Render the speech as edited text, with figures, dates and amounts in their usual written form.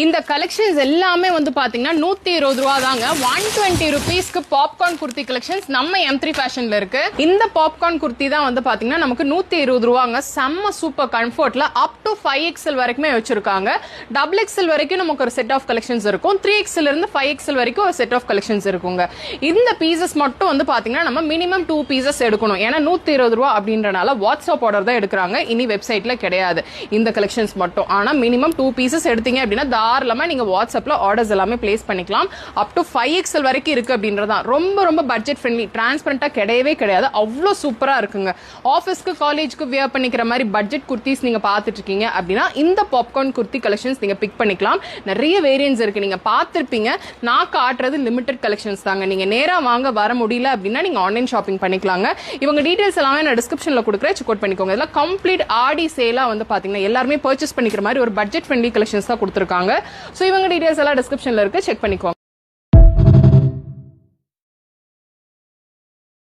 இந்த கலெக்ஷன்ஸ் எல்லாமே வந்து பாத்தீங்கன்னா 120 ரூபா தாங்க. 120 ருபீஸ்க்கு பாப்கார்ன் குர்த்தி கலெக்ஷன்ஸ் நம்ம M3 ஃபேஷன்ல இருக்கு. இந்த பாப்கார்ன் குர்த்தி தான் வந்து பாத்தீங்கன்னா நமக்கு 120 ரூபாங்க. செம்ம சூப்பர் கம்ஃபர்ட்ல அப் டு 5XL வரைக்குமே வச்சிருக்காங்க. XXL வரைக்கும் நமக்கு ஒரு செட் ஆஃப் கலெக்ஷன்ஸ் இருக்கும். 3XL இருந்து 5XL வரைக்கும் ஒரு செட் ஆஃப் கலெக்ஷன்ஸ் இருக்குங்க. இந்த பீசஸ் மட்டும் வந்து பாத்தீங்கன்னா நம்ம மினிமம் 2 பீசஸ் எடுக்கணும். ஏன்னா 120 ரூபா அப்படின்றனால வாட்ஸ்அப் ஆர்டர் தான் எடுக்கிறாங்க. இனி வெப்சைட்ல கிடையாது இந்த கலெக்ஷன்ஸ் மட்டும். ஆனா மினிமம் 2 பீசஸ் எடுத்தீங்க அப்படின்னா தாராளமா நீங்க வாட்ஸ்அப்ல ஆர்டர்ஸ் எல்லாமே பிளேஸ் பண்ணிக்கலாம். அப் டு 5XL வரைக்கும் இருக்கு அப்படின்றதா ரொம்ப ரொம்ப பட்ஜெட் ஃப்ரெண்ட்லி, டிரான்ஸ்பரண்டா கிடையவே கிடையாது. அவ்வளோ சூப்பரா இருக்குங்க. ஆஃபீஸ்க்கு காலேஜ்க்கு வியர் பண்ணிக்கிற மாதிரி பட்ஜெட் குர்த்திஸ் நீங்க பார்த்துட்டு இருக்கீங்க அப்படின்னா இந்த பாப்கார்ன் குர்த்தி கலெக்ஷன்ஸ் நீங்க பிக் பண்ணிக்கலாம். நிறைய வேரியன்ஸ் இருக்கு, நீங்க பார்த்திருப்பீங்க. நான் காட்டுறது லிமிடெட் கலெக்ஷன்ஸ் தாங்க. நீங்க நேரா வாங்க வர முடியல அப்படின்னா நீங்க ஆன்லைன் ஷாப்பிங் பண்ணிக்கலாங்க. இவங்க டீடைல்ஸ் எல்லாமே நான் டிஸ்கிரிப்ஷன்ல கொடுக்குறேன், செக் அவுட் பண்ணிக்கோங்க. இதெல்லாம் கம்ப்ளீட் ஆடி சேலா வந்து பாத்தீங்கன்னா எல்லாருமே பர்ச்சேஸ் பண்ணிக்கிற மாதிரி ஒரு பட்ஜெட் ஃப்ரெண்ட்லி கலெக்ஷன்ஸ் தான் கொடுத்துருக்காங்க. சோ இவங்க டீடைல்ஸ் எல்லாம் டிஸ்கிரிப்ஷன்ல இருக்கு, செக் பண்ணிக்கோங்க.